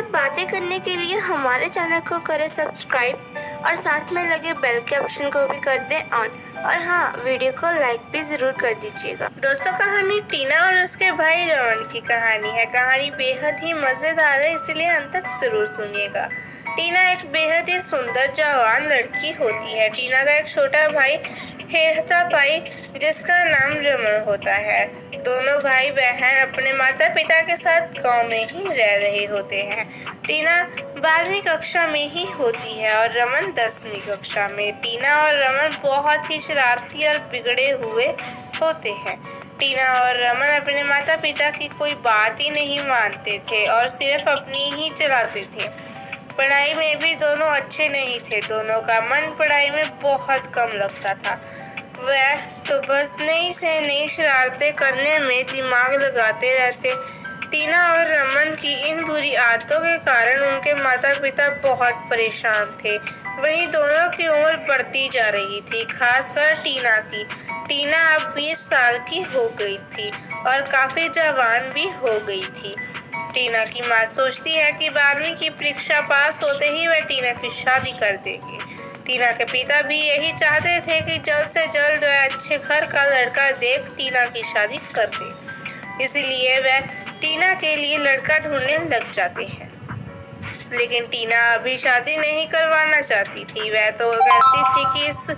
साथ बातें करने के लिए हमारे चैनल को करें सब्सक्राइब और साथ में लगे बेल के ऑप्शन को भी कर दें ऑन। और हाँ, वीडियो को लाइक भी ज़रूर कर दीजिएगा। दोस्तों, कहानी टीना और उसके भाई रमन की कहानी है। कहानी बेहद ही मज़ेदार है, इसलिए अंत तक ज़रूर सुनिएगा। टीना एक बेहद ही सुंदर जवान लड़की होती है। टीना का एक छोटा भाई हेहता पाई जिसका नाम रमन होता है। दोनों भाई बहन अपने माता पिता के साथ गांव में ही रह रहे होते हैं। टीना 12वीं कक्षा में ही होती है और रमन 10वीं कक्षा में। टीना और रमन बहुत ही शरारती और बिगड़े हुए होते हैं। टीना और रमन अपने माता पिता की कोई बात ही नहीं मानते थे और सिर्फ अपनी ही चलाते थे। पढ़ाई में भी दोनों अच्छे नहीं थे। दोनों का मन पढ़ाई में बहुत कम लगता था। वह तो बस नई से नई शरारतें करने में दिमाग लगाते रहते। टीना और रमन की इन बुरी आदतों के कारण उनके माता पिता बहुत परेशान थे। वहीं दोनों की उम्र बढ़ती जा रही थी, खासकर टीना की। टीना अब 20 साल की हो गई थी और काफ़ी जवान भी हो गई थी। टीना की माँ सोचती है कि 12वीं की परीक्षा पास होते ही वह टीना की शादी कर देगी। टीना के पिता भी यही चाहते थे कि जल्द से जल्द वह अच्छे घर का लड़का देख टीना की शादी कर दे। इसलिए वह टीना के लिए लड़का ढूंढने लग जाते हैं। लेकिन टीना अभी शादी नहीं करवाना चाहती थी। वह तो कहती थी कि इस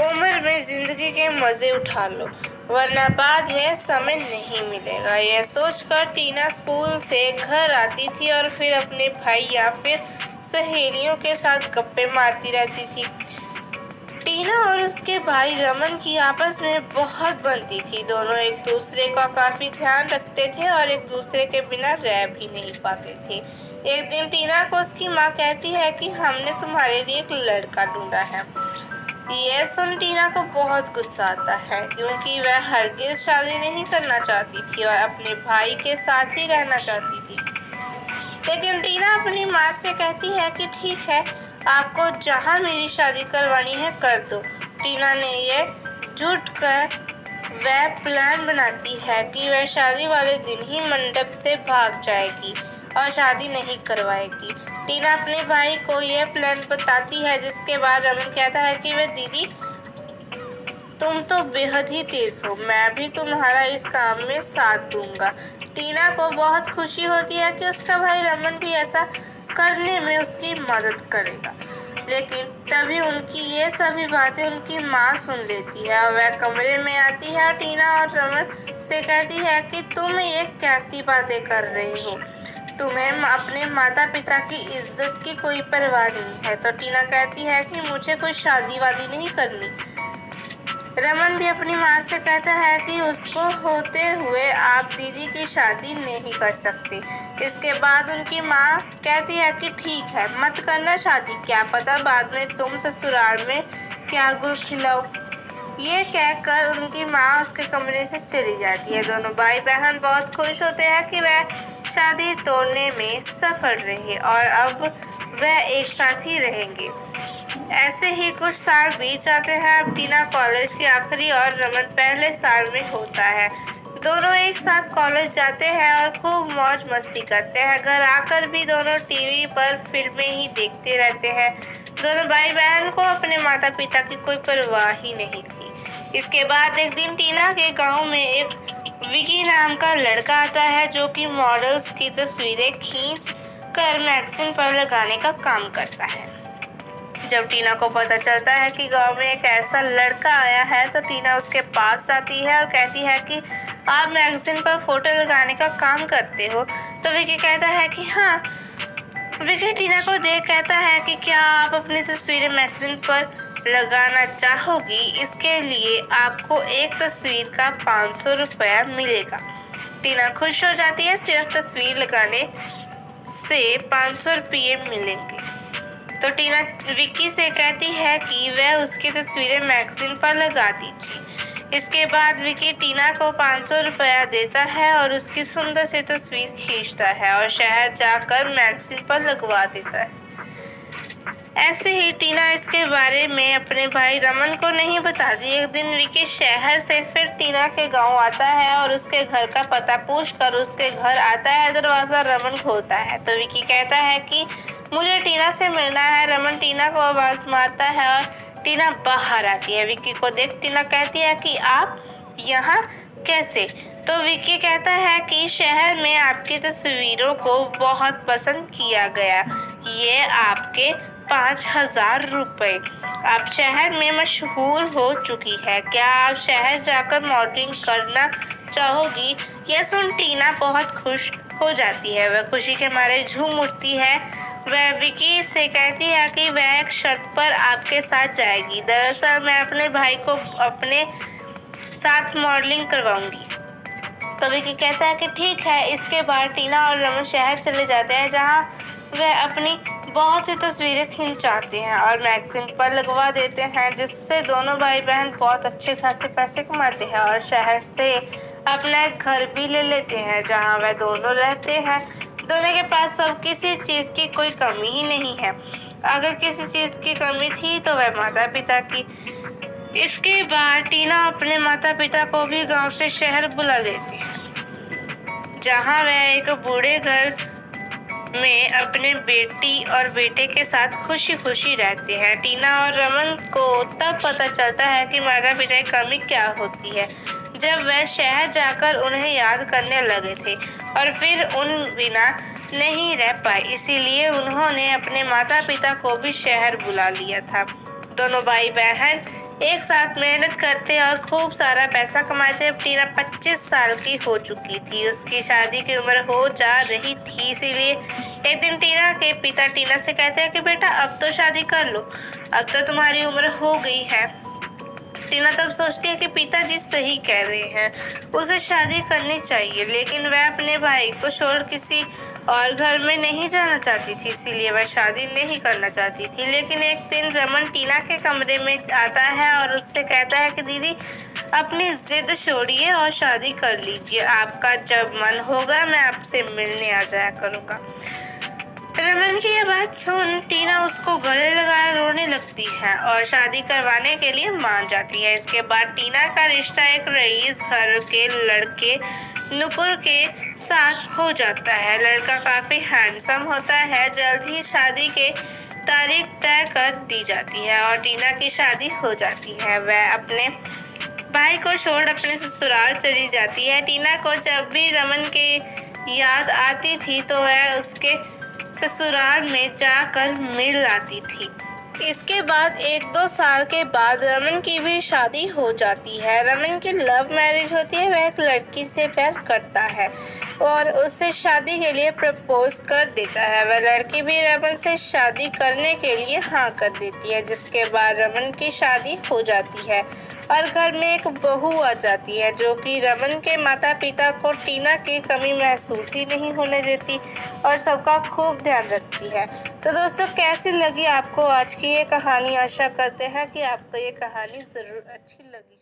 उम्र में जिंदगी के मज़े उठा लो, वरना बाद में समय नहीं मिलेगा। यह सोचकर टीना स्कूल से घर आती थी और फिर अपने भाई या फिर सहेलियों के साथ गप्पे मारती रहती थी। टीना और उसके भाई रमन की आपस में बहुत बनती थी। दोनों एक दूसरे का काफ़ी ध्यान रखते थे और एक दूसरे के बिना रह भी नहीं पाते थे। एक दिन टीना को उसकी माँ कहती है कि हमने तुम्हारे लिए एक लड़का ढूंढा है। यह सुन टीना को बहुत गुस्सा आता है, क्योंकि वह हरगिज़ शादी नहीं करना चाहती थी और अपने भाई के साथ ही रहना चाहती थी। लेकिन टीना अपनी माँ से कहती है कि ठीक है, आपको जहाँ मेरी शादी करवानी है कर दो। टीना ने यह झूठ कर वह प्लान बनाती है कि वह शादी वाले दिन ही मंडप से भाग जाएगी और शादी नहीं करवाएगी। टीना अपने भाई को यह प्लान बताती है, जिसके बाद रमन कहता है कि वह दीदी, तुम तो बेहद ही तेज़ हो, मैं भी तुम्हारा इस काम में साथ दूंगा। टीना को बहुत खुशी होती है कि उसका भाई रमन भी ऐसा करने में उसकी मदद करेगा। लेकिन तभी उनकी ये सभी बातें उनकी माँ सुन लेती है और वह कमरे में आती है और टीना और रमन से कहती है कि तुम ये कैसी बातें कर रहे हो, तुम्हें अपने माता पिता की इज्जत की कोई परवाह नहीं है। तो टीना कहती है कि मुझे कोई शादी वादी नहीं करनी। रमन भी अपनी माँ से कहता है कि उसको होते हुए आप दीदी की शादी नहीं कर सकते। इसके बाद उनकी माँ कहती है कि ठीक है, मत करना शादी, क्या पता बाद में तुम ससुराल में क्या गुल खिलाओ। ये कहकर उनकी माँ उसके कमरे से चली जाती है। दोनों भाई बहन बहुत खुश होते हैं कि वह शादी तोड़ने में सफल रहे और अब वह एक साथ ही रहेंगे। ऐसे ही कुछ साल बीत जाते हैं। अब टीना कॉलेज के आखिरी और रमन पहले साल में होता है। दोनों एक साथ कॉलेज जाते हैं और खूब मौज मस्ती करते हैं। घर आकर भी दोनों टीवी पर फिल्में ही देखते रहते हैं। दोनों भाई बहन को अपने माता पिता की कोई परवाह ही नहीं थी। इसके बाद एक दिन टीना के गांव में एक विकी नाम का लड़का आता है, जो कि मॉडल्स की तस्वीरें खींच कर मैगजीन पर लगाने का काम करता है। जब टीना को पता चलता है कि गांव में एक ऐसा लड़का आया है, तो टीना उसके पास जाती है और कहती है कि आप मैगजीन पर फोटो लगाने का काम करते हो। तो विकी कहता है कि हाँ। विकी टीना को देख कहता है कि क्या आप अपनी तस्वीरें मैगजीन पर लगाना चाहोगी? इसके लिए आपको एक तस्वीर का 500 रुपया मिलेगा। टीना खुश हो जाती है, सिर्फ तस्वीर लगाने से 500 रुपये मिलेंगे। तो टीना विक्की से कहती है कि वह उसकी तस्वीरें मैगजीन पर लगा दीजिए। इसके बाद विक्की टीना को 500 रुपया देता है और उसकी सुंदर सी तस्वीर खींचता है और शहर जाकर मैगजीन पर लगवा देता है। ऐसे ही टीना इसके बारे में अपने भाई रमन को नहीं बताती। एक दिन विकी शहर से फिर टीना के गांव आता है और उसके घर का पता पूछकर उसके घर आता है। दरवाज़ा रमन खोलता है तो विकी कहता है कि मुझे टीना से मिलना है। रमन टीना को आवाज़ मारता है और टीना बाहर आती है। विकी को देख टीना कहती है कि आप यहाँ कैसे? तो विकी कहता है कि शहर में आपकी तस्वीरों को बहुत पसंद किया गया, ये आपके 5,000 रुपये। आप शहर में मशहूर हो चुकी है, क्या आप शहर जाकर मॉडलिंग करना चाहोगी? यह सुन टीना बहुत खुश हो जाती है। वह खुशी के मारे झूम उठती है। वह विकी से कहती है कि वह एक शर्त पर आपके साथ जाएगी। दरअसल मैं अपने भाई को अपने साथ मॉडलिंग करवाऊंगी। तो विकी कहता है कि ठीक है। इसके बाद टीना और रमन शहर चले जाते हैं जहां वह अपनी बहुत सी तस्वीरें खिंचाते हैं और मैगजीन पर लगवा देते हैं, जिससे दोनों भाई बहन बहुत अच्छे खासे पैसे कमाते हैं और शहर से अपना एक घर भी ले लेते हैं जहां वह दोनों रहते हैं। दोनों के पास सब किसी चीज़ की कोई कमी ही नहीं है। अगर किसी चीज़ की कमी थी तो वह माता पिता की। इसके बाद टीना अपने माता पिता को भी गांव से शहर बुला लेती है जहां वह एक बूढ़े घर में अपने बेटी और बेटे के साथ खुशी खुशी रहते हैं। टीना और रमन को तब पता चलता है कि माता पिता की कमी क्या होती है जब वह शहर जाकर उन्हें याद करने लगे थे और फिर उन बिना नहीं रह पाए, इसीलिए उन्होंने अपने माता पिता को भी शहर बुला लिया था। दोनों भाई बहन एक साथ मेहनत करते और खूब सारा पैसा कमाते। अब टीना 25 साल की हो चुकी थी, उसकी शादी की उम्र हो जा रही थी। इसीलिए एक दिन टीना के पिता टीना से कहते हैं कि बेटा अब तो शादी कर लो, अब तो तुम्हारी उम्र हो गई है। टीना तब सोचती है कि पिताजी सही कह रहे हैं, उसे शादी करनी चाहिए, लेकिन वह अपने भाई को छोड़ किसी और घर में नहीं जाना चाहती थी, इसीलिए वह शादी नहीं करना चाहती थी। लेकिन एक दिन रमन टीना के कमरे में आता है और उससे कहता है कि दीदी अपनी जिद छोड़िए और शादी कर लीजिए, आपका जब मन होगा मैं आपसे मिलने आ जाया करूँगा। रमन की यह बात सुन टीना उसको गले लगाए रोने लगती है और शादी करवाने के लिए मान जाती है। इसके बाद टीना का रिश्ता एक रईस घर के लड़के नुपुर के साथ हो जाता है। लड़का काफ़ी हैंडसम होता है। जल्द ही शादी की तारीख तय कर दी जाती है और टीना की शादी हो जाती है। वह अपने भाई को छोड़ अपने ससुराल चली जाती है। टीना को जब भी रमन की याद आती थी तो वह उसके ससुराल में जाकर मिल आती थी। इसके बाद 1-2 साल के बाद रमन की भी शादी हो जाती है। रमन की लव मैरिज होती है। वह एक लड़की से प्यार करता है और उससे शादी के लिए प्रपोज कर देता है। वह लड़की भी रमन से शादी करने के लिए हाँ कर देती है, जिसके बाद रमन की शादी हो जाती है और घर में एक बहू आ जाती है जो कि रमन के माता पिता को टीना की कमी महसूस ही नहीं होने देती और सबका खूब ध्यान रखती है। तो दोस्तों कैसी लगी आपको आज की ये कहानी? आशा करते हैं कि आपको ये कहानी ज़रूर अच्छी लगी।